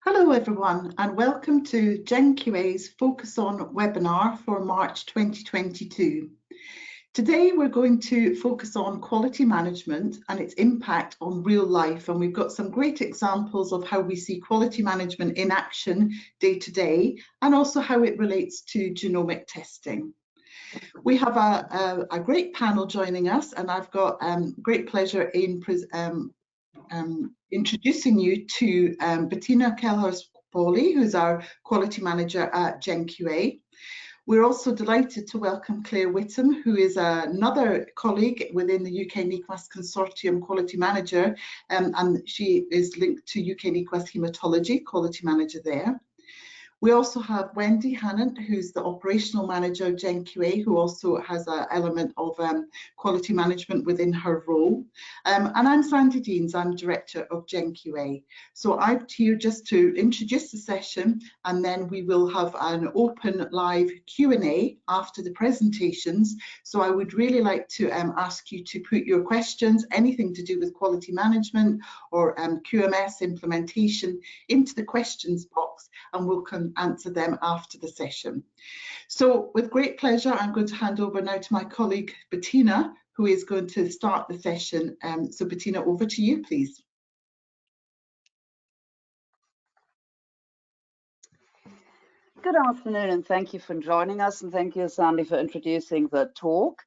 Hello everyone and welcome to GenQA's Focus On webinar for March 2022. Today we're going to focus on quality management and its impact on real life, and we've got some great examples of how we see quality management in action day to day and also how it relates to genomic testing. We have a great panel joining us, and I've got great pleasure in introducing you to Bettina Kelhorst-Pauli, who's our quality manager at GenQA. We're also delighted to welcome Claire Whitham, who is another colleague within the UK NEQAS Consortium quality manager, and she is linked to UK NEQAS Haematology, quality manager there. We also have Wendy Hannon, who's the operational manager of GenQA, who also has an element of quality management within her role. And I'm Sandy Deans, I'm director of GenQA. So I'm here just to introduce the session, and then we will have an open live Q&A after the presentations. So I would really like to ask you to put your questions, anything to do with quality management or QMS implementation, into the questions box, and we'll answer them after the session. So with great pleasure, I'm going to hand over now to my colleague Bettina, who is going to start the session. So Bettina, over to you, please. Good afternoon, and thank you for joining us, and thank you, Sandy, for introducing the talk.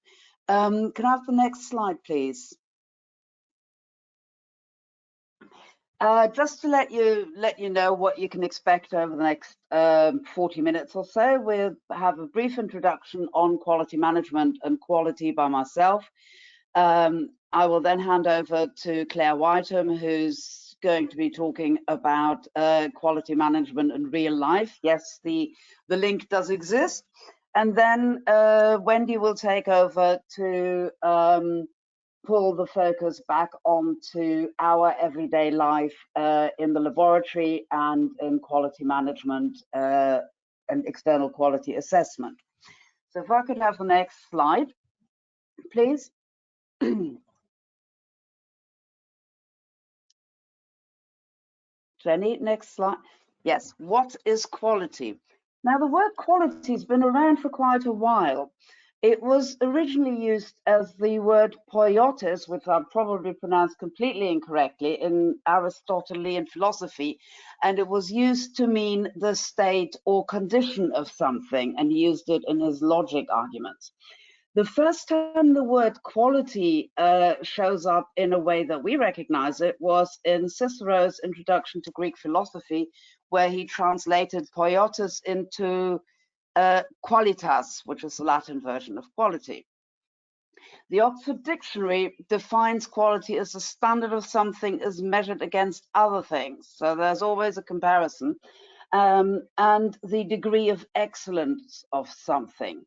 Can I have the next slide, please? Just to let you know what you can expect over the next 40 minutes or so, we'll have a brief introduction on quality management and quality by myself. I will then hand over to Claire Whitham, who's going to be talking about quality management in real life. Yes, the link does exist. And then Wendy will take over to pull the focus back onto our everyday life in the laboratory and in quality management and external quality assessment. So if I could have the next slide, please. Jenny, next slide. Yes, what is quality? Now, the word quality has been around for quite a while. It was originally used as the word poiotes, which I probably pronounced completely incorrectly, in Aristotelian philosophy, and it was used to mean the state or condition of something, and he used it in his logic arguments. The first time the word quality shows up in a way that we recognize it was in Cicero's Introduction to Greek Philosophy, where he translated poiotes into qualitas, which is the Latin version of quality. The Oxford Dictionary defines quality as a standard of something as measured against other things. So there's always a comparison, and the degree of excellence of something.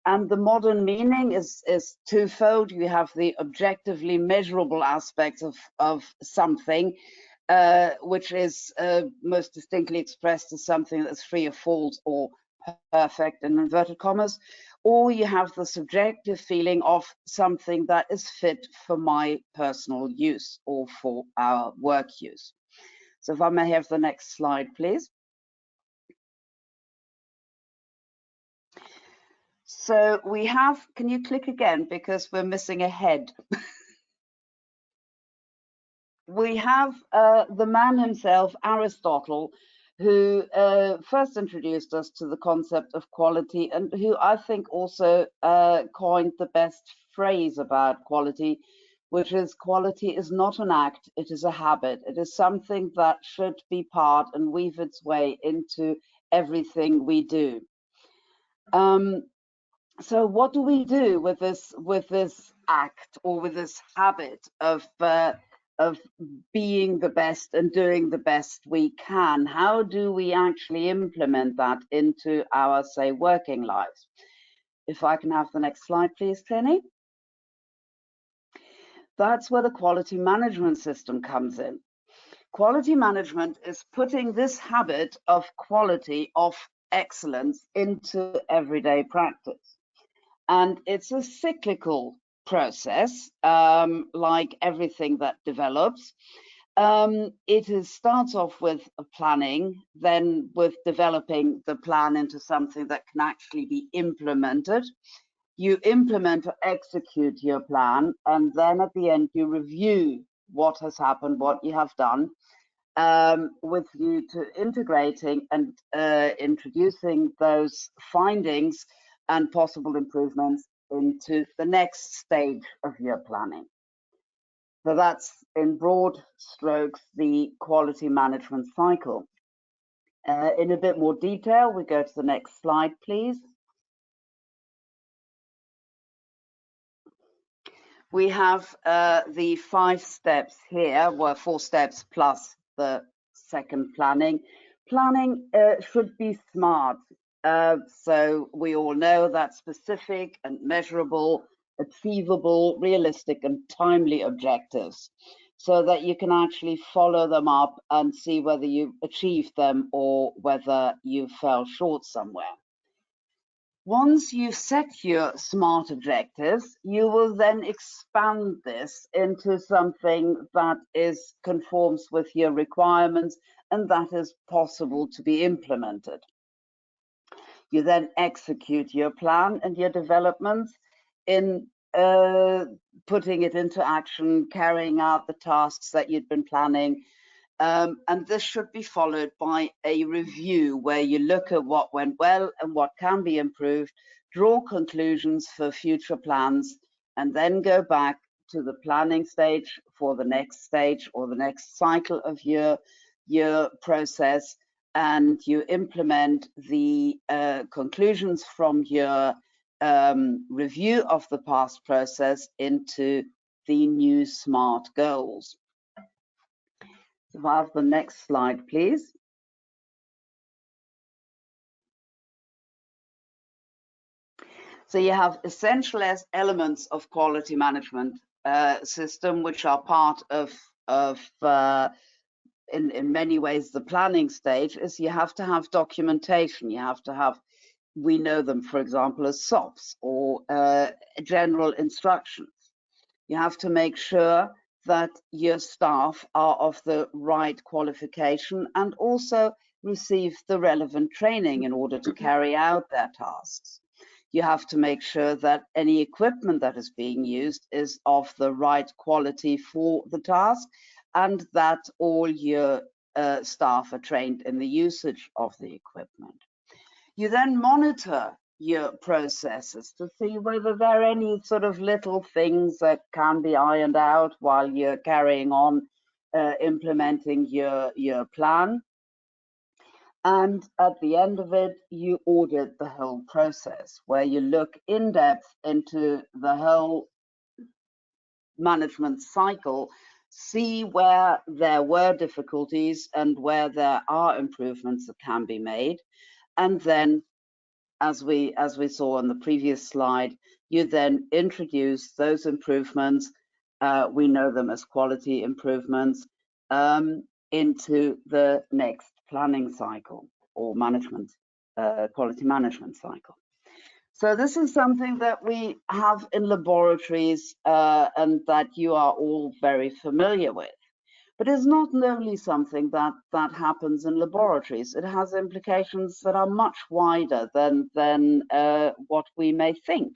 And the modern meaning is twofold. You have the objectively measurable aspects of something, which is most distinctly expressed as something that's free of faults or perfect in inverted commas, or you have the subjective feeling of something that is fit for my personal use or for our work use. So if I may have the next slide, please. So we have, can you click again, because we're missing a head. We have the man himself, Aristotle, who first introduced us to the concept of quality, and who I think also coined the best phrase about quality, which is quality is not an act, it is a habit. It is something that should be part and weave its way into everything we do. So what do we do with this act, or with this habit of being the best and doing the best we can? How do we actually implement that into our, say, working lives? If I can have the next slide, please, Jenny. That's where the quality management system comes in. Quality management is putting this habit of quality, of excellence, into everyday practice. And it's a cyclical process, like everything that develops. starts off with a planning, then with developing the plan into something that can actually be implemented. You implement or execute your plan, and then at the end you review what has happened, what you have done, with you to integrating and introducing those findings and possible improvements into the next stage of your planning. So that's, in broad strokes, the quality management cycle. In a bit more detail, we go to the next slide, please. We have the 5 steps here, well, 4 steps plus the second planning. Planning should be smart. So we all know that specific and measurable, achievable, realistic and timely objectives, so that you can actually follow them up and see whether you achieved them or whether you fell short somewhere. Once you've set your SMART objectives, you will then expand this into something that conforms with your requirements and that is possible to be implemented. You then execute your plan and your developments in putting it into action, carrying out the tasks that you'd been planning. And this should be followed by a review where you look at what went well and what can be improved, draw conclusions for future plans, and then go back to the planning stage for the next stage or the next cycle of your process, and you implement the conclusions from your review of the past process into the new SMART goals. So I have the next slide, please. So you have essential elements of quality management system, which are part of in many ways the planning stage. Is you have to have documentation. You have to have, we know them, for example, as SOPs or general instructions. You have to make sure that your staff are of the right qualification and also receive the relevant training in order to carry out their tasks. You have to make sure that any equipment that is being used is of the right quality for the task, and that all your staff are trained in the usage of the equipment. You then monitor your processes to see whether there are any sort of little things that can be ironed out while you're carrying on implementing your plan. And at the end of it, you audit the whole process, where you look in depth into the whole management cycle, see where there were difficulties and where there are improvements that can be made. And then, as we saw on the previous slide, you then introduce those improvements, we know them as quality improvements, into the next planning cycle or management, quality management cycle. So this is something that we have in laboratories and that you are all very familiar with. But it's not only something that happens in laboratories. It has implications that are much wider than what we may think.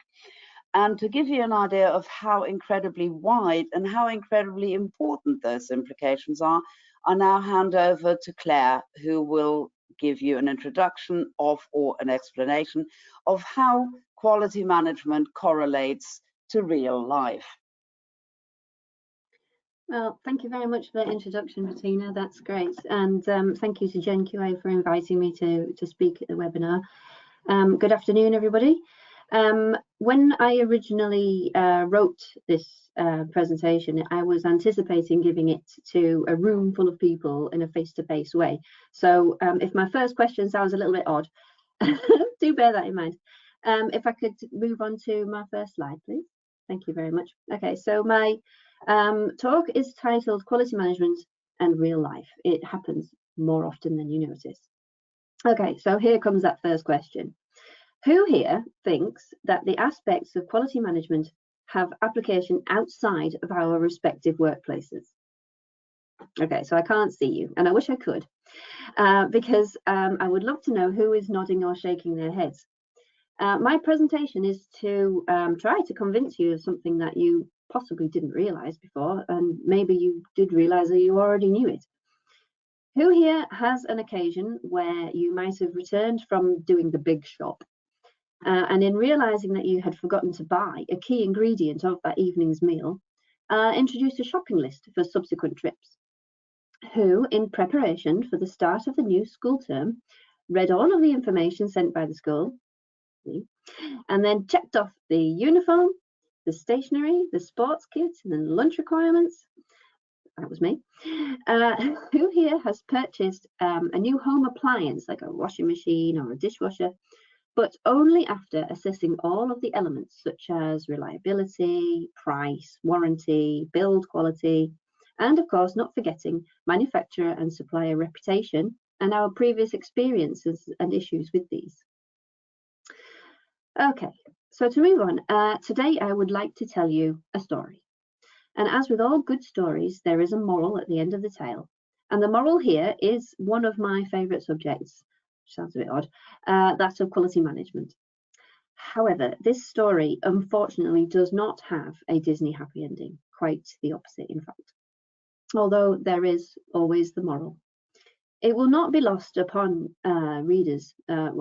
And to give you an idea of how incredibly wide and how incredibly important those implications are, I now hand over to Claire, who will give you an introduction of or an explanation of how quality management correlates to real life. Well, thank you very much for that introduction, Bettina. That's great. And thank you to GenQA for inviting me to speak at the webinar. Good afternoon, everybody. When I originally wrote this presentation, I was anticipating giving it to a room full of people in a face-to-face way. So if my first question sounds a little bit odd, do bear that in mind. If I could move on to my first slide, please. Thank you very much. Okay, so my talk is titled Quality Management and Real Life. It happens more often than you notice. Okay, so here comes that first question. Who here thinks that the aspects of quality management have application outside of our respective workplaces? Okay, so I can't see you, and I wish I could, because I would love to know who is nodding or shaking their heads. My presentation is to try to convince you of something that you possibly didn't realise before, and maybe you did realise that you already knew it. Who here has an occasion where you might have returned from doing the big shop, and in realising that you had forgotten to buy a key ingredient of that evening's meal, introduced a shopping list for subsequent trips? Who, in preparation for the start of the new school term, read all of the information sent by the school, and then checked off the uniform, the stationery, the sports kit, and then lunch requirements? That was me. Who here has purchased a new home appliance, like a washing machine or a dishwasher, but only after assessing all of the elements such as reliability, price, warranty, build quality, and of course not forgetting manufacturer and supplier reputation and our previous experiences and issues with these? Okay, so to move on, today I would like to tell you a story. And as with all good stories, there is a moral at the end of the tale. And the moral here is one of my favourite subjects, which sounds a bit odd, that of quality management. However, this story unfortunately does not have a Disney happy ending, quite the opposite in fact, although there is always the moral. It will not be lost upon readers or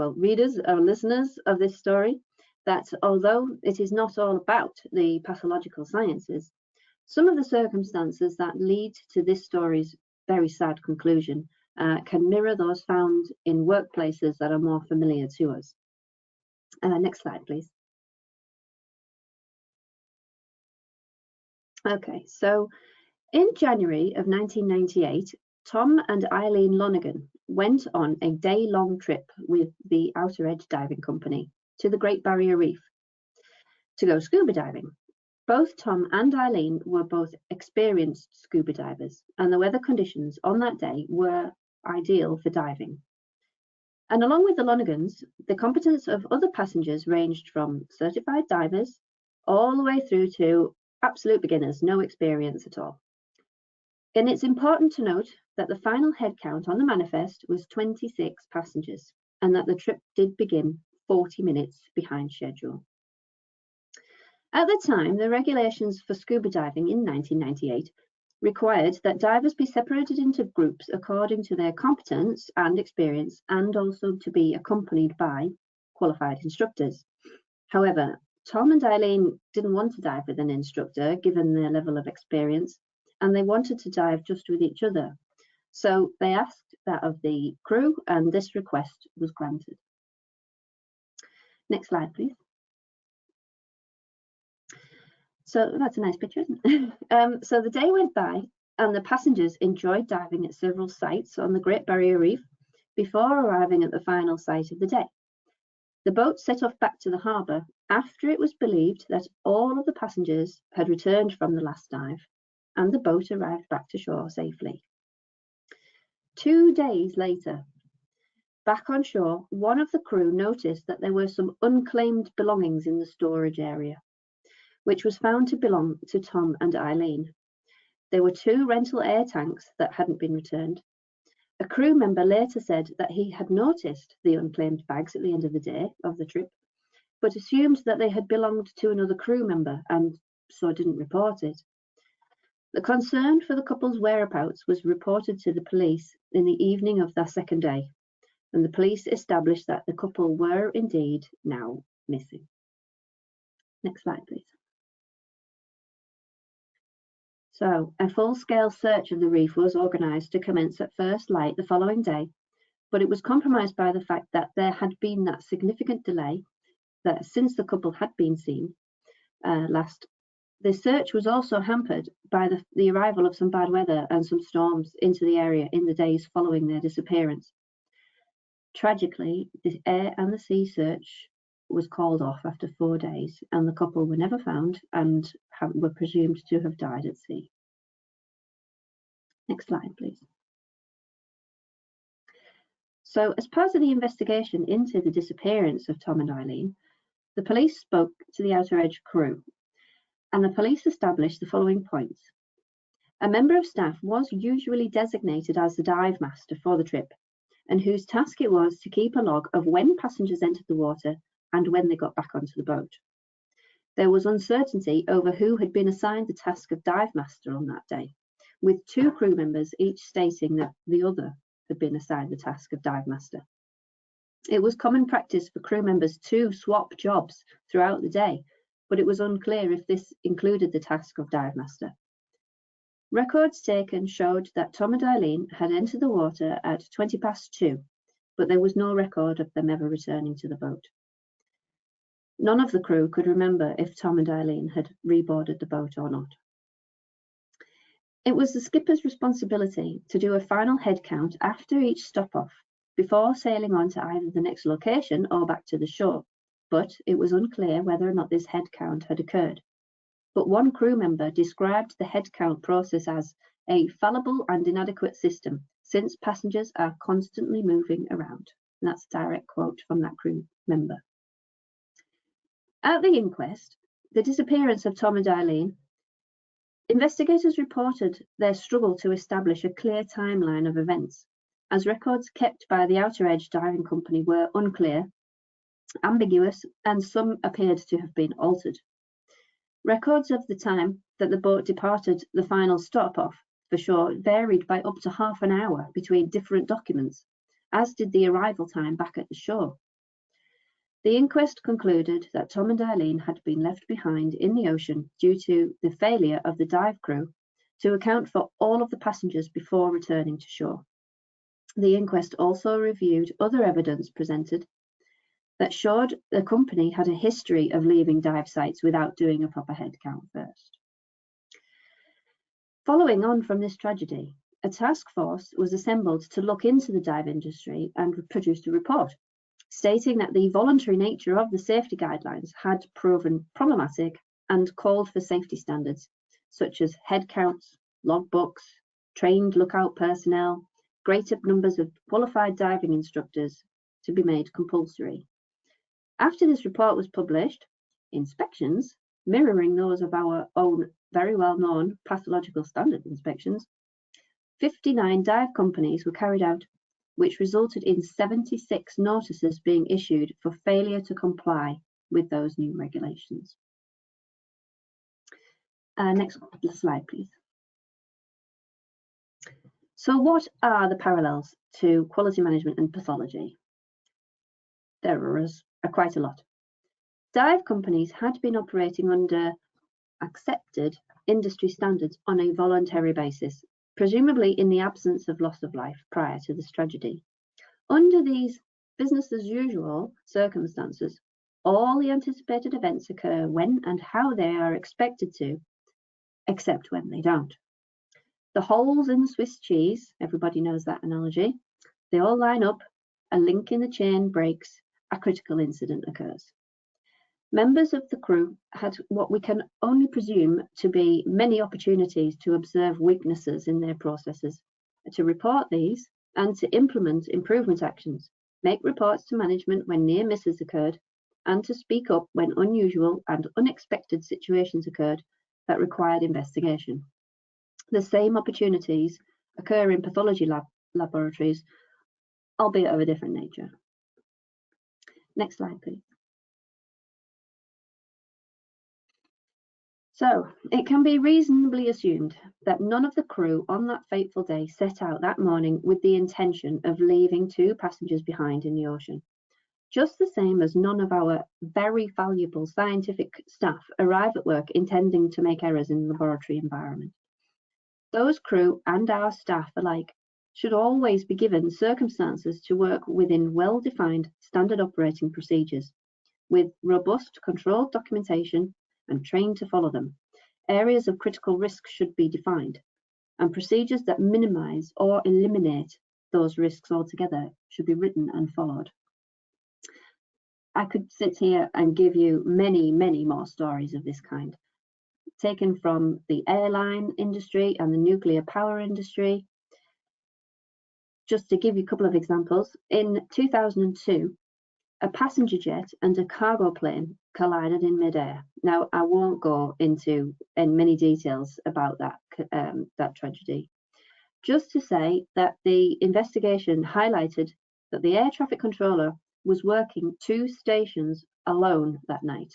listeners of this story that although it is not all about the pathological sciences, some of the circumstances that lead to this story's very sad conclusion can mirror those found in workplaces that are more familiar to us. Next slide, please. Okay, so in January of 1998, Tom and Eileen Lonergan went on a day-long trip with the Outer Edge Diving Company to the Great Barrier Reef to go scuba diving. Both Tom and Eileen were both experienced scuba divers, and the weather conditions on that day were ideal for diving. And along with the Lonergans, the competence of other passengers ranged from certified divers all the way through to absolute beginners, no experience at all. And it's important to note that the final head count on the manifest was 26 passengers, and that the trip did begin 40 minutes behind schedule. At the time, the regulations for scuba diving in 1998 required that divers be separated into groups according to their competence and experience, and also to be accompanied by qualified instructors. However, Tom and Eileen didn't want to dive with an instructor given their level of experience, and they wanted to dive just with each other. So they asked that of the crew, and this request was granted. Next slide, please. So that's a nice picture, isn't it? So the day went by and the passengers enjoyed diving at several sites on the Great Barrier Reef before arriving at the final site of the day. The boat set off back to the harbour after it was believed that all of the passengers had returned from the last dive, and the boat arrived back to shore safely. 2 days later, back on shore, one of the crew noticed that there were some unclaimed belongings in the storage area, which was found to belong to Tom and Eileen. There were 2 rental air tanks that hadn't been returned. A crew member later said that he had noticed the unclaimed bags at the end of the day of the trip, but assumed that they had belonged to another crew member and so didn't report it. The concern for the couple's whereabouts was reported to the police in the evening of their second day, and the police established that the couple were indeed now missing. Next slide, please. So, a full-scale search of the reef was organised to commence at first light the following day, but it was compromised by the fact that there had been that significant delay that since the couple had been seen last. The search was also hampered by the arrival of some bad weather and some storms into the area in the days following their disappearance. Tragically, the air and the sea search was called off after 4 days, and the couple were never found and were presumed to have died at sea. Next slide, please. So, as part of the investigation into the disappearance of Tom and Eileen, the police spoke to the Outer Edge crew, and the police established the following points. A member of staff was usually designated as the dive master for the trip, and whose task it was to keep a log of when passengers entered the water and when they got back onto the boat. There was uncertainty over who had been assigned the task of dive master on that day, with 2 crew members each stating that the other had been assigned the task of dive master. It was common practice for crew members to swap jobs throughout the day, but it was unclear if this included the task of dive master. Records taken showed that Tom and Eileen had entered the water at 2:20, but there was no record of them ever returning to the boat. None of the crew could remember if Tom and Eileen had reboarded the boat or not. It was the skipper's responsibility to do a final head count after each stop-off before sailing on to either the next location or back to the shore, but it was unclear whether or not this head count had occurred. But one crew member described the head count process as a fallible and inadequate system, since passengers are constantly moving around. And that's a direct quote from that crew member. At the inquest, the disappearance of Tom and Eileen, investigators reported their struggle to establish a clear timeline of events, as records kept by the Outer Edge Diving Company were unclear, ambiguous, and some appeared to have been altered. Records of the time that the boat departed the final stop-off for shore varied by up to half an hour between different documents, as did the arrival time back at the shore. The inquest concluded that Tom and Eileen had been left behind in the ocean due to the failure of the dive crew to account for all of the passengers before returning to shore. The inquest also reviewed other evidence presented that showed the company had a history of leaving dive sites without doing a proper head count first. Following on from this tragedy, a task force was assembled to look into the dive industry and produced a report stating that the voluntary nature of the safety guidelines had proven problematic and called for safety standards such as head counts, logbooks, trained lookout personnel, greater numbers of qualified diving instructors to be made compulsory. After this report was published, inspections, mirroring those of our own very well-known pathological standard inspections, 59 dive companies were carried out, which resulted in 76 notices being issued for failure to comply with those new regulations. Next slide, please. So what are the parallels to quality management and pathology? There are quite a lot. Dive companies had been operating under accepted industry standards on a voluntary basis, presumably in the absence of loss of life prior to this tragedy. Under these business as usual circumstances, all the anticipated events occur when and how they are expected to, except when they don't. The holes in the Swiss cheese, everybody knows that analogy, they all line up, a link in the chain breaks, a critical incident occurs. Members of the crew had what we can only presume to be many opportunities to observe weaknesses in their processes, to report these and to implement improvement actions, make reports to management when near misses occurred, and to speak up when unusual and unexpected situations occurred that required investigation. The same opportunities occur in pathology laboratories, albeit of a different nature. Next slide, please. So it can be reasonably assumed that none of the crew on that fateful day set out that morning with the intention of leaving 2 passengers behind in the ocean. Just the same as none of our very valuable scientific staff arrive at work intending to make errors in the laboratory environment. Those crew and our staff alike should always be given circumstances to work within well-defined standard operating procedures, with robust controlled documentation and trained to follow them. Areas of critical risk should be defined, and procedures that minimize or eliminate those risks altogether should be written and followed. I could sit here and give you many, many more stories of this kind, taken from the airline industry and the nuclear power industry. Just to give you a couple of examples, in 2002, a passenger jet and a cargo plane collided in midair. Now, I won't go into many details about that tragedy. Just to say that the investigation highlighted that the air traffic controller was working 2 stations alone that night,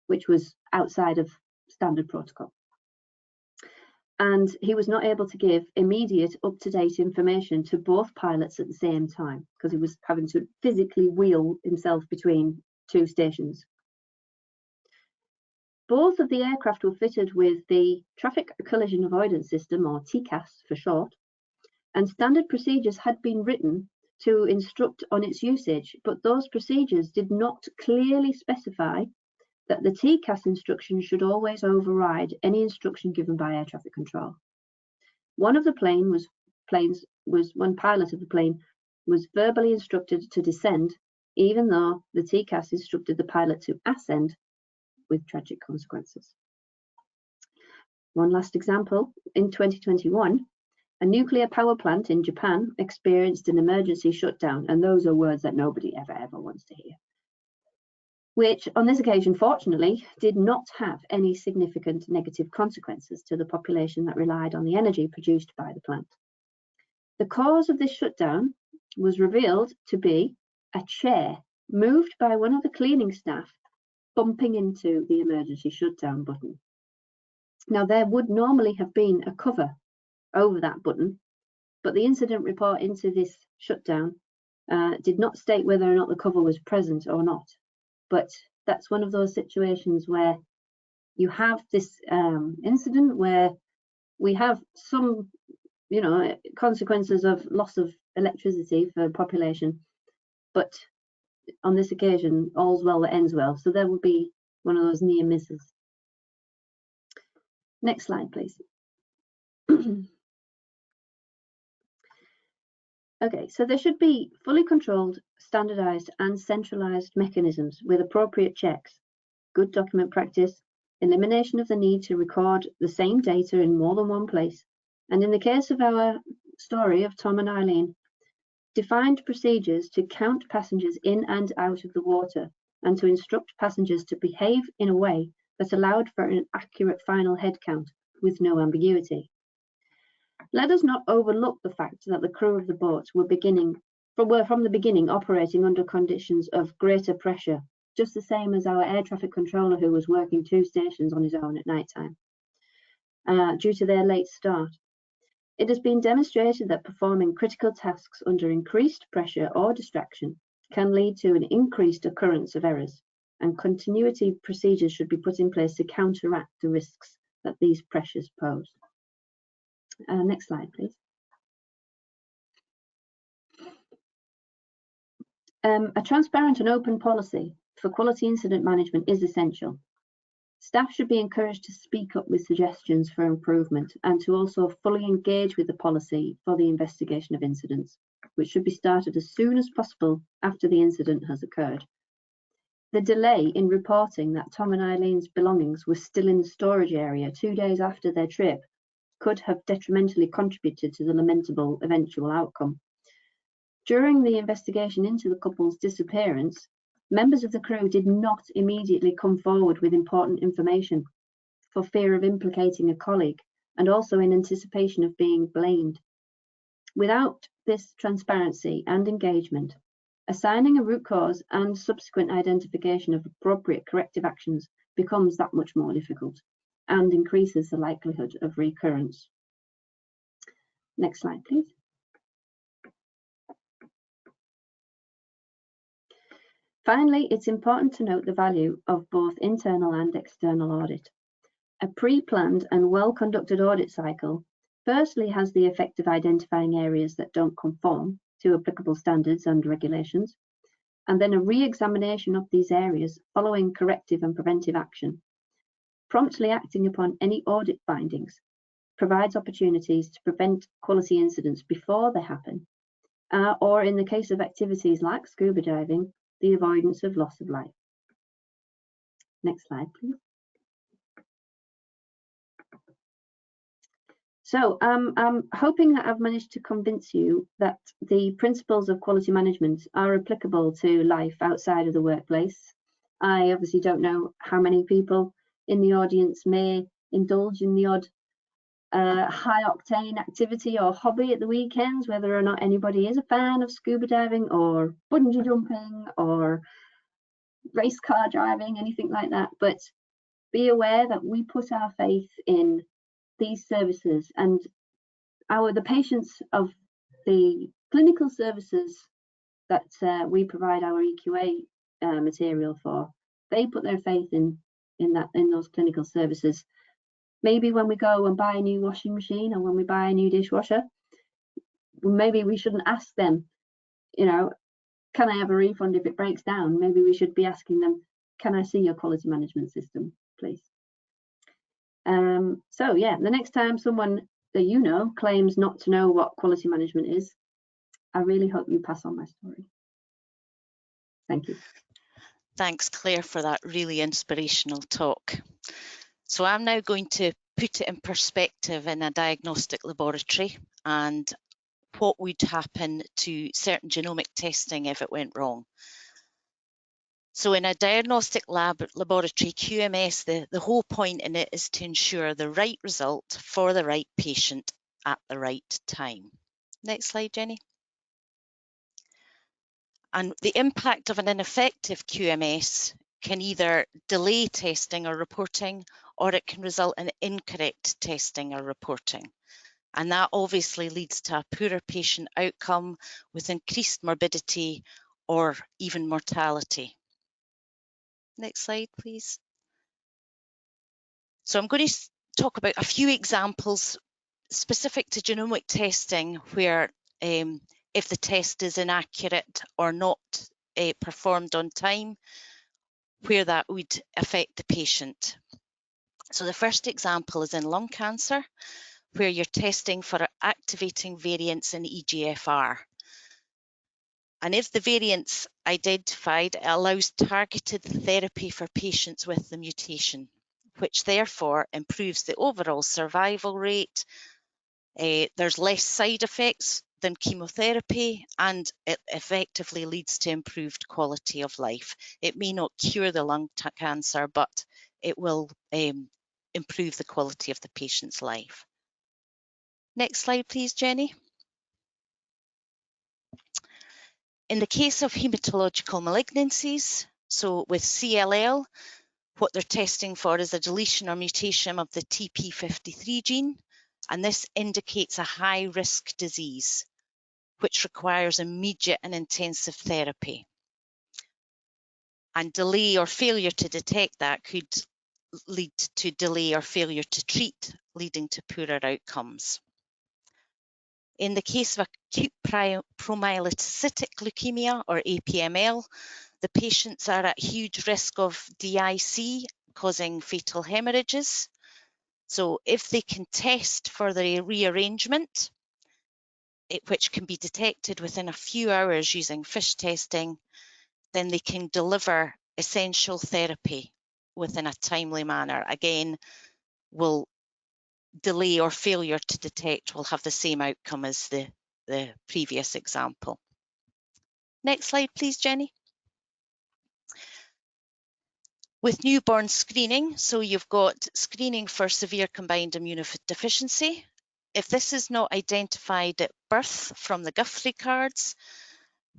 which was outside of standard protocol. And he was not able to give immediate up-to-date information to both pilots at the same time because he was having to physically wheel himself between 2 stations. Both of the aircraft were fitted with the Traffic Collision Avoidance System, or TCAS for short, and standard procedures had been written to instruct on its usage, but those procedures did not clearly specify that the TCAS instruction should always override any instruction given by air traffic control. One pilot of the plane was verbally instructed to descend, even though the TCAS instructed the pilot to ascend, with tragic consequences. One last example, in 2021, a nuclear power plant in Japan experienced an emergency shutdown, and those are words that nobody ever wants to hear, which on this occasion, fortunately, did not have any significant negative consequences to the population that relied on the energy produced by the plant. The cause of this shutdown was revealed to be a chair moved by one of the cleaning staff bumping into the emergency shutdown button. Now, there would normally have been a cover over that button, but the incident report into this shutdown did not state whether or not the cover was present or not. But that's one of those situations where you have this incident where we have some, consequences of loss of electricity for population, but on this occasion, all's well that ends well. So there will be one of those near misses. Next slide, please. Okay, so there should be fully controlled, standardized and centralized mechanisms with appropriate checks, good document practice, elimination of the need to record the same data in more than one place. And in the case of our story of Tom and Eileen, defined procedures to count passengers in and out of the water and to instruct passengers to behave in a way that allowed for an accurate final head count with no ambiguity. Let us not overlook the fact that the crew of the boat were from the beginning operating under conditions of greater pressure, just the same as our air traffic controller who was working 2 stations on his own at night time, due to their late start. It has been demonstrated that performing critical tasks under increased pressure or distraction can lead to an increased occurrence of errors, and continuity procedures should be put in place to counteract the risks that these pressures pose. Next slide, please. A transparent and open policy for quality incident management is essential. Staff should be encouraged to speak up with suggestions for improvement and to also fully engage with the policy for the investigation of incidents, which should be started as soon as possible after the incident has occurred. The delay in reporting that Tom and Eileen's belongings were still in the storage area 2 days after their trip could have detrimentally contributed to the lamentable eventual outcome. During the investigation into the couple's disappearance, members of the crew did not immediately come forward with important information for fear of implicating a colleague and also in anticipation of being blamed. Without this transparency and engagement, assigning a root cause and subsequent identification of appropriate corrective actions becomes that much more difficult and increases the likelihood of recurrence. Next slide, please. Finally, it's important to note the value of both internal and external audit. A pre-planned and well-conducted audit cycle firstly has the effect of identifying areas that don't conform to applicable standards and regulations, and then a re-examination of these areas following corrective and preventive action. Promptly acting upon any audit findings provides opportunities to prevent quality incidents before they happen, or in the case of activities like scuba diving, the avoidance of loss of life. Next slide, please. So I'm hoping that I've managed to convince you that the principles of quality management are applicable to life outside of the workplace I obviously don't know how many people in the audience may indulge in the odd high octane activity or hobby at the weekends, whether or not anybody is a fan of scuba diving or bungee jumping or race car driving, anything like that. But be aware that we put our faith in these services, and the patients of the clinical services that we provide our EQA material for, they put their faith in those clinical services. Maybe when we go and buy a new washing machine or when we buy a new dishwasher, maybe we shouldn't ask them, you know, can I have a refund if it breaks down? Maybe we should be asking them, can I see your quality management system, please? So yeah, the next time someone that you know claims not to know what quality management is, I really hope you pass on my story. Thank you. Thanks, Claire, for that really inspirational talk. So I'm now going to put it in perspective in a diagnostic laboratory and what would happen to certain genomic testing if it went wrong. So in a diagnostic laboratory, QMS, the whole point in it is to ensure the right result for the right patient at the right time. Next slide, Jenny. And the impact of an ineffective QMS can either delay testing or reporting, or it can result in incorrect testing or reporting. And that obviously leads to a poorer patient outcome with increased morbidity or even mortality. Next slide, please. So I'm going to talk about a few examples specific to genomic testing where if the test is inaccurate or not performed on time, where that would affect the patient. So the first example is in lung cancer, where you're testing for activating variants in EGFR. And if the variant's identified, it allows targeted therapy for patients with the mutation, which therefore improves the overall survival rate. There's less side effects than chemotherapy, and it effectively leads to improved quality of life. It may not cure the lung cancer, but it will improve the quality of the patient's life. Next slide, please, Jenny. In the case of hematological malignancies, so with CLL, what they're testing for is a deletion or mutation of the TP53 gene, and this indicates a high-risk disease, which requires immediate and intensive therapy. And delay or failure to detect that could lead to delay or failure to treat, leading to poorer outcomes. In the case of acute promyelocytic leukemia, or APML, the patients are at huge risk of DIC, causing fatal hemorrhages. So if they can test for the rearrangement, which can be detected within a few hours using FISH testing, then they can deliver essential therapy within a timely manner. Again, will delay or failure to detect will have the same outcome as the previous example. Next slide, please, Jenny. With newborn screening, so you've got screening for severe combined immunodeficiency. If this is not identified at birth from the Guthrie cards,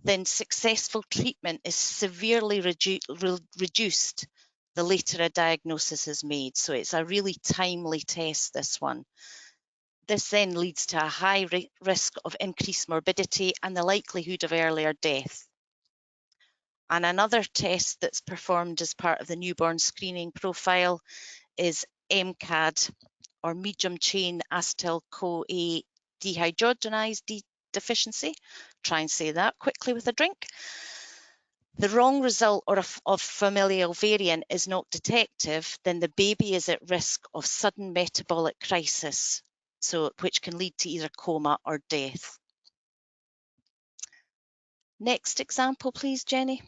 then successful treatment is severely reduced the later a diagnosis is made. So it's a really timely test, this one. This then leads to a high risk of increased morbidity and the likelihood of earlier death. And another test that's performed as part of the newborn screening profile is MCAD, or medium chain acetyl-CoA dehydrogenase deficiency. Try and say that quickly with a drink. The wrong result of familial variant is not detective, then the baby is at risk of sudden metabolic crisis, which can lead to either coma or death. Next example, please, Jenny.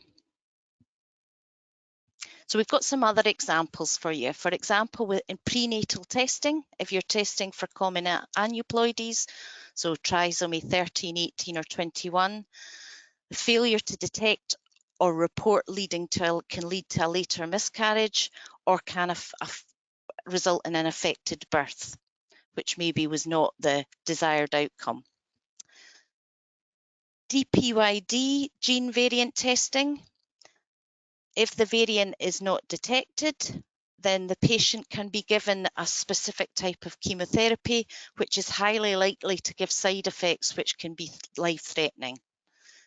So we've got some other examples for you. For example, in prenatal testing, if you're testing for common aneuploidies, so trisomy 13, 18 or 21, the failure to detect or report can lead to a later miscarriage, or can result in an affected birth, which maybe was not the desired outcome. DPYD gene variant testing. If the variant is not detected, then the patient can be given a specific type of chemotherapy, which is highly likely to give side effects which can be life-threatening.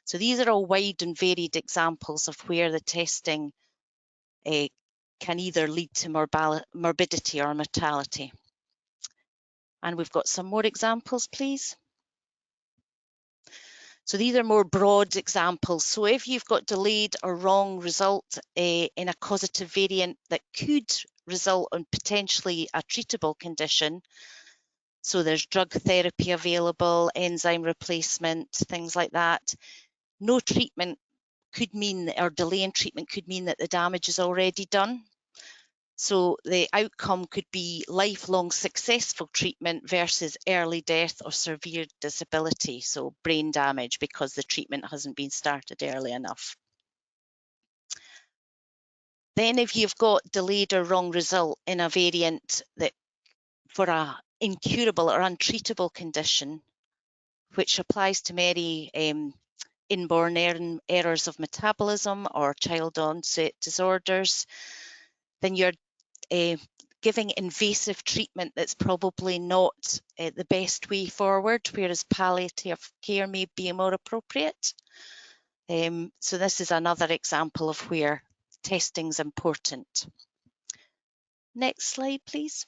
So these are all wide and varied examples of where the testing can either lead to morbidity or mortality. And we've got some more examples, please. So these are more broad examples. So if you've got delayed or wrong result in a causative variant that could result in potentially a treatable condition, so there's drug therapy available, enzyme replacement, things like that, no treatment could mean, or delay in treatment could mean that the damage is already done. So the outcome could be lifelong successful treatment versus early death or severe disability, so brain damage because the treatment hasn't been started early enough. Then if you've got delayed or wrong result in a variant that for a incurable or untreatable condition, which applies to many inborn errors of metabolism or child onset disorders, then you're giving invasive treatment that's probably not the best way forward, whereas palliative care may be more appropriate. So this is another example of where testing's important. Next slide, please.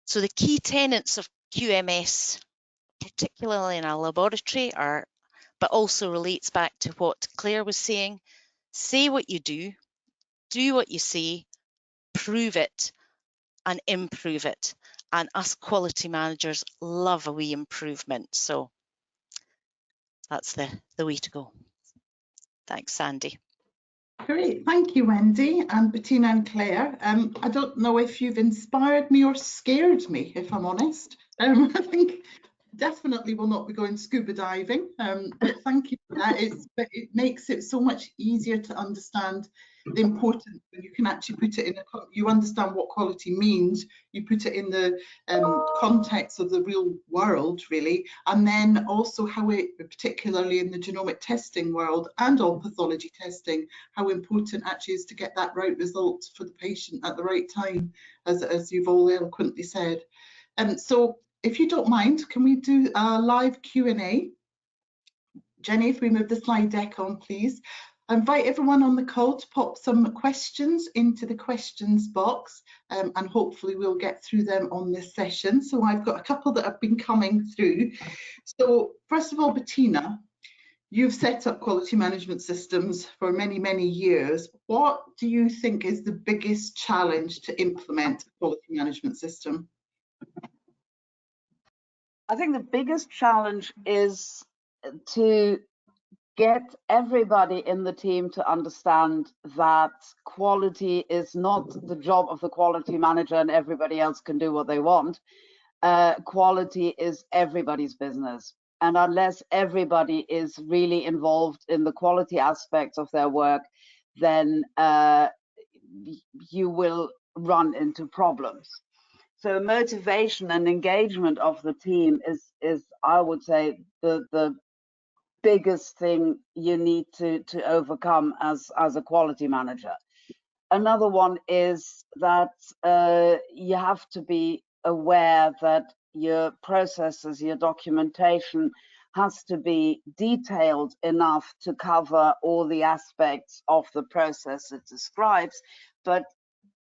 So the key tenets of QMS, particularly in a laboratory, but also relates back to what Claire was saying: say what you do what you say, prove it, and improve it. And us quality managers love a wee improvement. So that's the way to go. Thanks, Sandy. Great, thank you, Wendy and Bettina and Claire. I don't know if you've inspired me or scared me, if I'm honest. I think definitely will not be going scuba diving, but thank you for that. It makes it so much easier to understand the importance when you can actually put it in you understand what quality means, you put it in the context of the real world, really, and then also how it, particularly in the genomic testing world and all pathology testing, how important actually is to get that right result for the patient at the right time, as you've all eloquently said. So if you don't mind, can we do a live Q&A? Jenny, if we move the slide deck on, please. I invite everyone on the call to pop some questions into the questions box, and hopefully we'll get through them on this session. So I've got a couple that have been coming through. So first of all, Bettina, you've set up quality management systems for many, many years. What do you think is the biggest challenge to implement a quality management system? I think the biggest challenge is to get everybody in the team to understand that quality is not the job of the quality manager and everybody else can do what they want. Quality is everybody's business. And unless everybody is really involved in the quality aspects of their work, then you will run into problems. So motivation and engagement of the team is I would say, the biggest thing you need to overcome as a quality manager. Another one is that you have to be aware that your processes, your documentation has to be detailed enough to cover all the aspects of the process it describes, but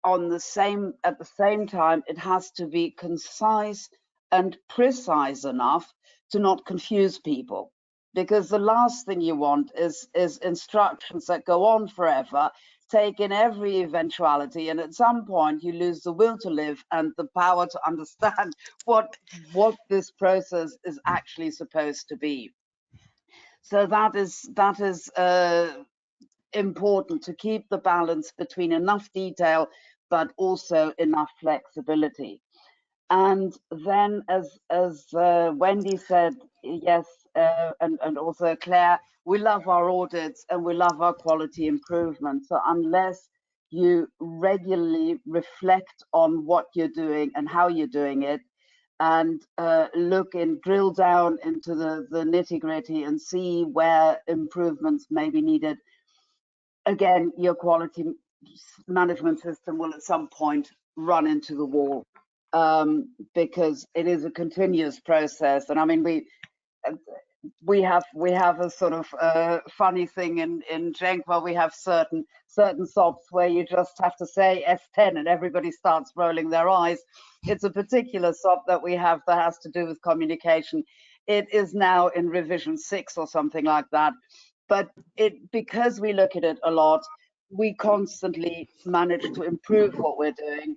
at the same time, it has to be concise and precise enough to not confuse people. Because the last thing you want is instructions that go on forever, take in every eventuality, and at some point you lose the will to live and the power to understand what this process is actually supposed to be. So that is important, to keep the balance between enough detail but also enough flexibility. And then, as Wendy said, yes, and also Claire, we love our audits and we love our quality improvement. So unless you regularly reflect on what you're doing and how you're doing it, and drill down into the nitty-gritty and see where improvements may be needed, again, your quality management system will at some point run into the wall, because it is a continuous process. And I mean, we have a sort of funny thing in GenQA. We have certain SOPs where you just have to say S10 and everybody starts rolling their eyes. It's a particular SOP that we have that has to do with communication. It is now in revision 6 or something like that. But because we look at it a lot, we constantly manage to improve what we're doing.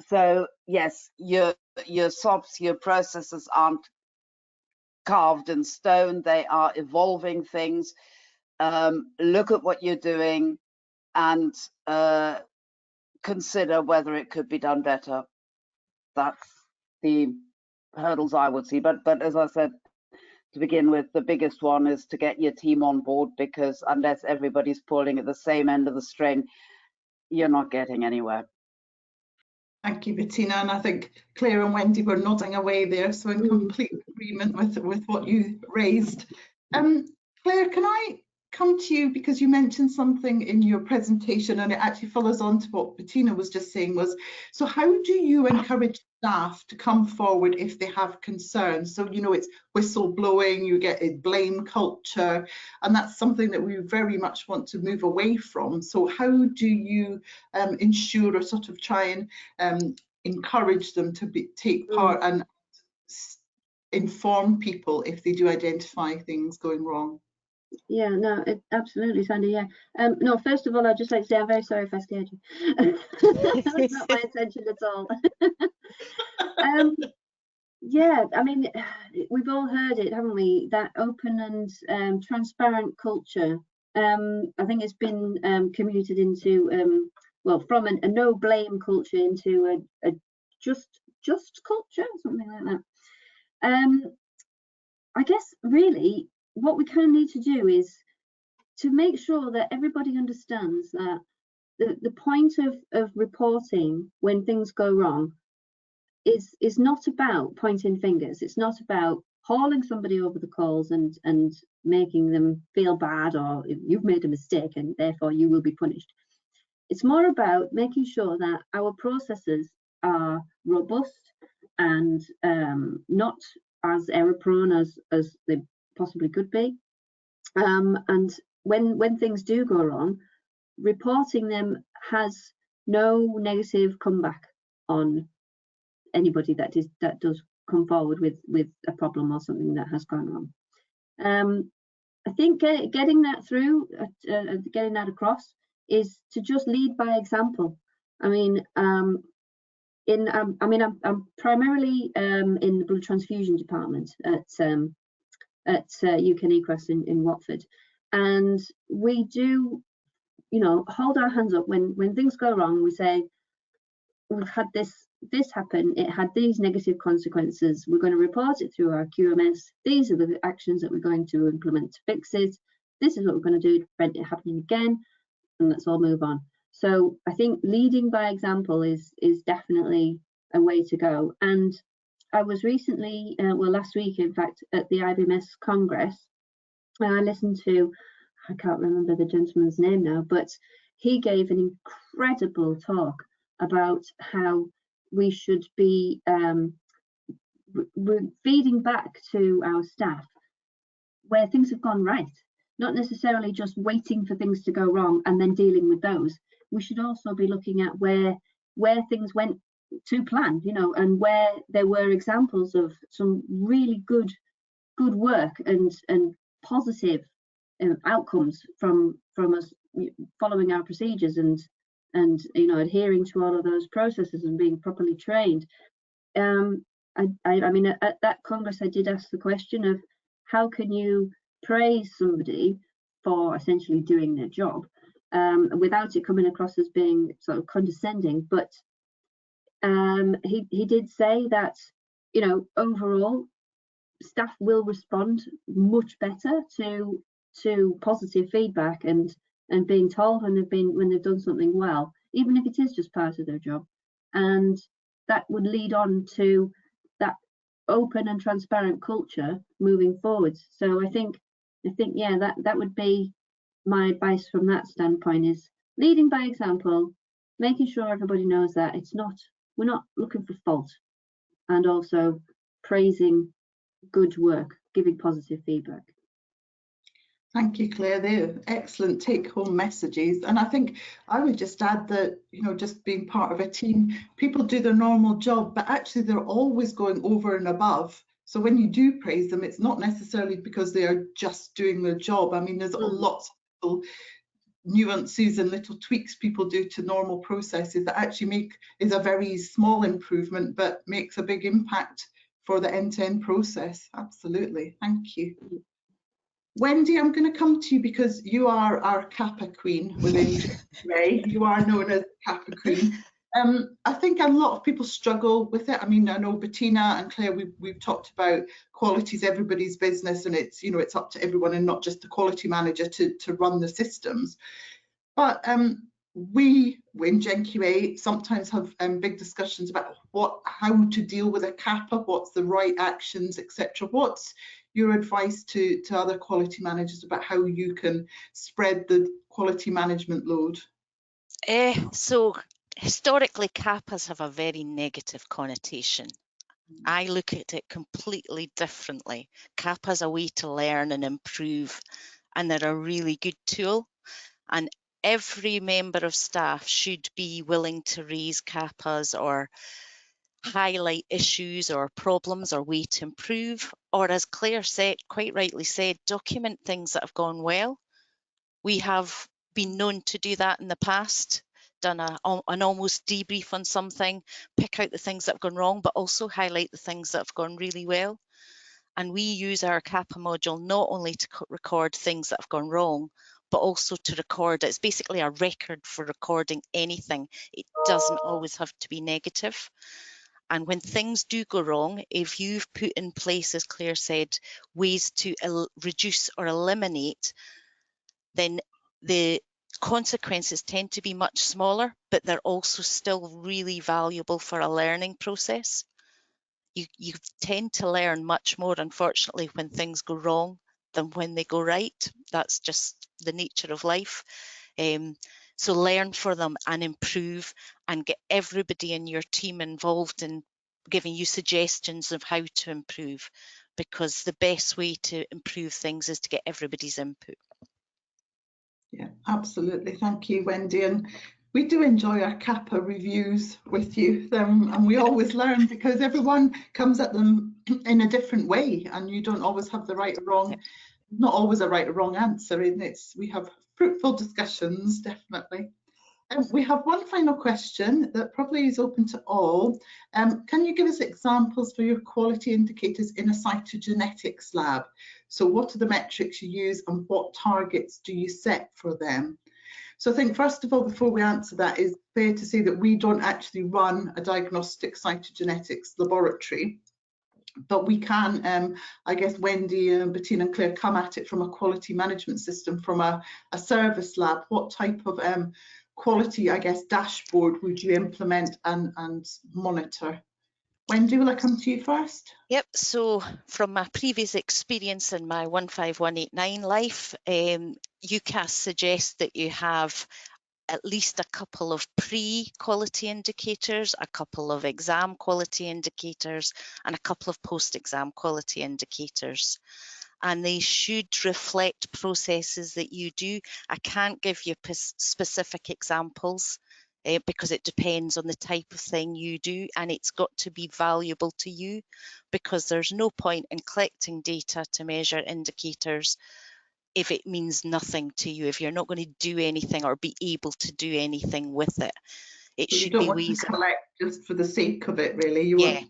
So yes, your SOPs, your processes aren't carved in stone, they are evolving things. Look at what you're doing and consider whether it could be done better. That's the hurdles I would see. But as I said to begin with, the biggest one is to get your team on board, because unless everybody's pulling at the same end of the string, you're not getting anywhere. Thank you, Bettina, and I think Claire and Wendy were nodding away there, so in complete agreement with what you raised. Claire, can I come to you, because you mentioned something in your presentation and it actually follows on to what Bettina was just saying, was, so how do you encourage staff to come forward if they have concerns? So, you know, it's whistleblowing, you get a blame culture, and that's something that we very much want to move away from. So how do you ensure or sort of try and encourage them to take part and inform people if they do identify things going wrong? Yeah, no, absolutely, Sandy. Yeah. No, first of all, I'd just like to say I'm very sorry if I scared you. That's not my intention at all. Yeah, I mean, we've all heard it, haven't we? That open and transparent culture. I think it's been commuted into, well, from a no blame culture into a just culture, something like that. I guess really what we kind of need to do is to make sure that everybody understands that the point of reporting when things go wrong is not about pointing fingers. It's not about hauling somebody over the coals and making them feel bad, or you've made a mistake and therefore you will be punished. It's more about making sure that our processes are robust and not as error prone as they possibly could be. And when things do go wrong, reporting them has no negative comeback on anybody that does come forward with a problem or something that has gone wrong. I think getting that through, getting that across, is to just lead by example. I mean, I'm primarily in the blood transfusion department at UK NEQAS in Watford, and we do, you know, hold our hands up when things go wrong. We say, we've had this happen, it had these negative consequences, we're going to report it through our QMS, these are the actions that we're going to implement to fix it, this is what we're going to do to prevent it happening again, and let's all move on. So I think leading by example is definitely a way to go. And I was recently, well, last week in fact, at the IBMS Congress, and I listened to, I can't remember the gentleman's name now, but he gave an incredible talk about how we should be feeding back to our staff where things have gone right, not necessarily just waiting for things to go wrong and then dealing with those. We should also be looking at where things went to plan, you know, and where there were examples of some really good work and positive outcomes from us following our procedures and you know, adhering to all of those processes and being properly trained. I mean, at that Congress, I did ask the question of how can you praise somebody for essentially doing their job without it coming across as being sort of condescending. But he did say that, you know, overall, staff will respond much better to positive feedback and being told when they've done something well, even if it is just part of their job, and that would lead on to that open and transparent culture moving forwards. So I think yeah, that would be my advice from that standpoint, is leading by example, making sure everybody knows that we're not looking for fault, and also praising good work, giving positive feedback. Thank you, Claire. They're excellent take-home messages. And I think I would just add that, you know, just being part of a team, people do their normal job, but actually they're always going over and above. So when you do praise them, it's not necessarily because they are just doing their job. I mean, there's lots of little nuances and little tweaks people do to normal processes that actually is a very small improvement, but makes a big impact for the end-to-end process. Absolutely. Thank you. Wendy, I'm going to come to you because you are our Kappa Queen within GenQA. You are known as Kappa Queen. I think a lot of people struggle with it. I mean, I know Bettina and Claire, we've talked about quality is everybody's business, and it's, you know, it's up to everyone and not just the quality manager to run the systems. But we in GenQA sometimes have big discussions about how to deal with a Kappa, what's the right actions, etc. What's your advice to other quality managers about how you can spread the quality management load? So historically, Kappas have a very negative connotation. I look at it completely differently. Kappa's a way to learn and improve, and they're a really good tool. And every member of staff should be willing to raise Kappas or highlight issues or problems or way to improve, or as Claire said, quite rightly said, document things that have gone well. We have been known to do that in the past, done an almost debrief on something, pick out the things that have gone wrong, but also highlight the things that have gone really well. And we use our Kappa module not only to record things that have gone wrong, but also to record, it's basically a record for recording anything. It doesn't always have to be negative. And when things do go wrong, if you've put in place, as Claire said, ways to reduce or eliminate, then the consequences tend to be much smaller, but they're also still really valuable for a learning process. You tend to learn much more, unfortunately, when things go wrong than when they go right. That's just the nature of life. So learn for them and improve, and get everybody in your team involved in giving you suggestions of how to improve, because the best way to improve things is to get everybody's input. Yeah, absolutely. Thank you, Wendy. And we do enjoy our Kappa reviews with you, and we always learn because everyone comes at them in a different way, and you don't always have the right or wrong, not always a right or wrong answer. And we have fruitful discussions, definitely. We have one final question that probably is open to all. Can you give us examples for your quality indicators in a cytogenetics lab? So what are the metrics you use and what targets do you set for them? So I think first of all, before we answer that, it's fair to say that we don't actually run a diagnostic cytogenetics laboratory, but we can, I guess Wendy and Bettina and Claire come at it from a quality management system, from a service lab. What type of quality, I guess, dashboard would you implement and monitor? Wendy, will I come to you first? Yep, so from my previous experience in my 15189 life, NEQAS suggests that you have at least a couple of pre-quality indicators, a couple of exam quality indicators, and a couple of post-exam quality indicators. And they should reflect processes that you do. I can't give you specific examples because it depends on the type of thing you do, and it's got to be valuable to you, because there's no point in collecting data to measure indicators if it means nothing to you, if you're not going to do anything or be able to do anything with it. It so should you don't be want ways to collect just for the sake of it, really. You want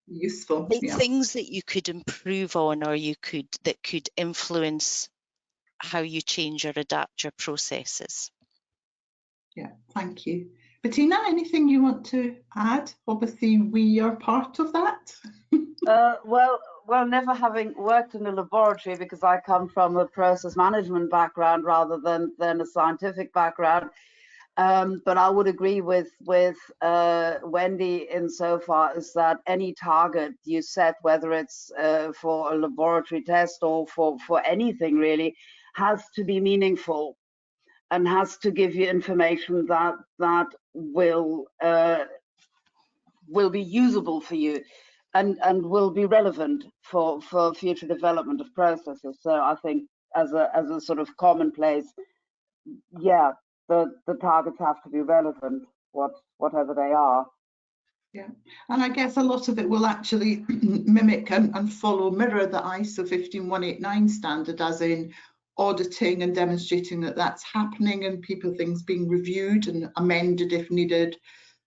useful. Yeah. Things that you could improve on, or that could influence how you change or adapt your processes. Yeah, thank you. Bettina, anything you want to add? Obviously, we are part of that. Well, Well, never having worked in a laboratory, because I come from a process management background rather than a scientific background. But I would agree with Wendy insofar as that any target you set, whether it's for a laboratory test or for anything really, has to be meaningful and has to give you information that will be usable for you and will be relevant for future development of processes. So I think as a sort of commonplace, yeah, the targets have to be relevant, whatever they are. Yeah, and I guess a lot of it will actually mimic and mirror the ISO 15189 standard, as in auditing and demonstrating that that's happening and things being reviewed and amended if needed,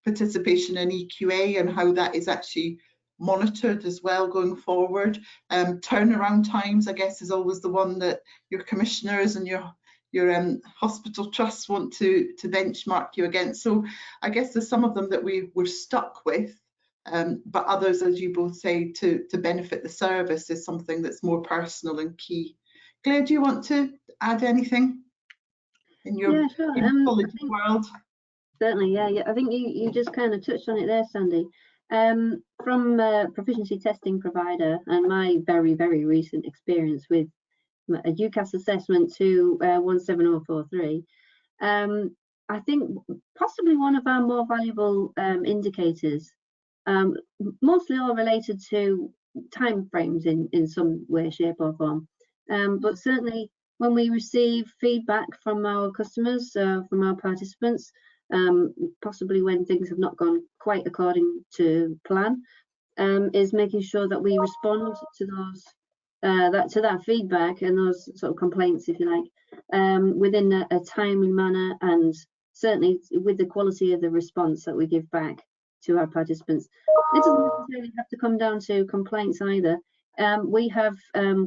participation in EQA and how that is actually monitored as well going forward. Turnaround times, I guess, is always the one that your commissioners and your hospital trusts want to benchmark you against. So I guess there's some of them that we're stuck with, but others, as you both say, to benefit the service is something that's more personal and key. Claire, do you want to add anything in your hematology world? Certainly, yeah. I think you just kind of touched on it there, Sandy. From a proficiency testing provider and my very, very recent experience with a UCAS assessment to 17043, I think possibly one of our more valuable indicators, mostly all related to time frames in some way, shape or form, but certainly when we receive feedback from our customers, from our participants, possibly when things have not gone quite according to plan, is making sure that we respond to those that feedback and those sort of complaints, if you like, within a timely manner, and certainly with the quality of the response that we give back to our participants. It doesn't necessarily have to come down to complaints either. We have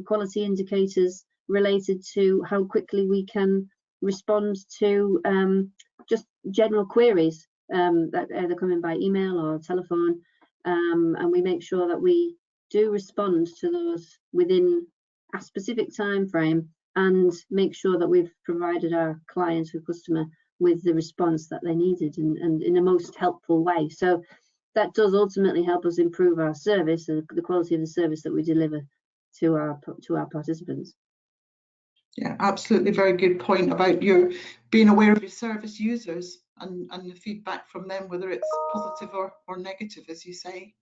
quality indicators related to how quickly we can respond to just general queries that either come in by email or telephone, and we make sure that we do respond to those within a specific time frame and make sure that we've provided our clients or customer with the response that they needed and in the most helpful way. So that does ultimately help us improve our service and the quality of the service that we deliver to our participants. Yeah, absolutely. Very good point about your being aware of your service users and the feedback from them, whether it's positive or negative, as you say.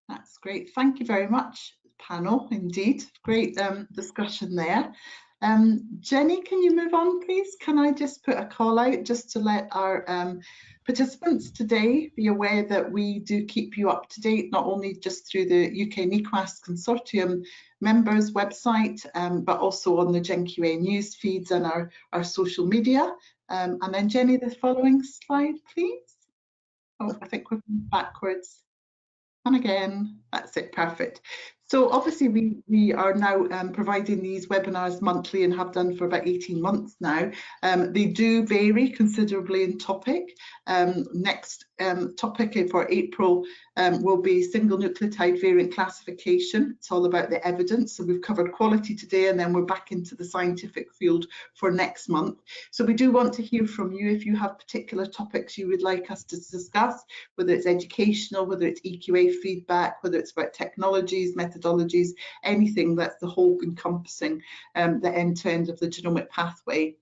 That's great. Thank you very much, panel. Indeed, great discussion there. Jenny, can you move on, please? Can I just put a call out just to let our participants today be aware that we do keep you up to date, not only just through the UK NEQAS Consortium members website, but also on the GenQA news feeds and our social media. And then Jenny, the following slide, please. Oh, I think we're backwards. And again, that's it, perfect. So obviously we are now providing these webinars monthly and have done for about 18 months now. They do vary considerably in topic. Next topic for April will be single nucleotide variant classification. It's all about the evidence. So we've covered quality today, and then we're back into the scientific field for next month. So we do want to hear from you if you have particular topics you would like us to discuss, whether it's educational, whether it's EQA feedback, whether it's about technologies, methodologies, anything that's the whole encompassing the end-to-end of the genomic pathway.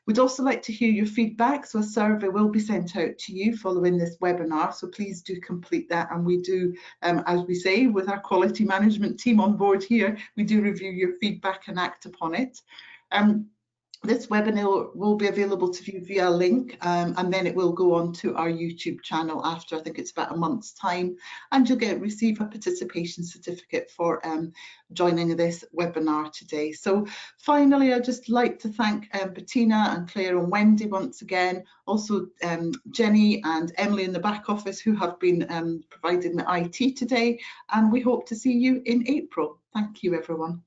We'd also like to hear your feedback, so a survey will be sent out to you following this webinar, so please do complete that. And we do, as we say, with our quality management team on board here, we do review your feedback and act upon it. This webinar will be available to view via a link, and then it will go on to our YouTube channel after, I think it's about a month's time, and you'll receive a participation certificate for joining this webinar today. So finally, I'd just like to thank Bettina and Claire and Wendy once again, also Jenny and Emily in the back office who have been providing the IT today, and we hope to see you in April. Thank you, everyone.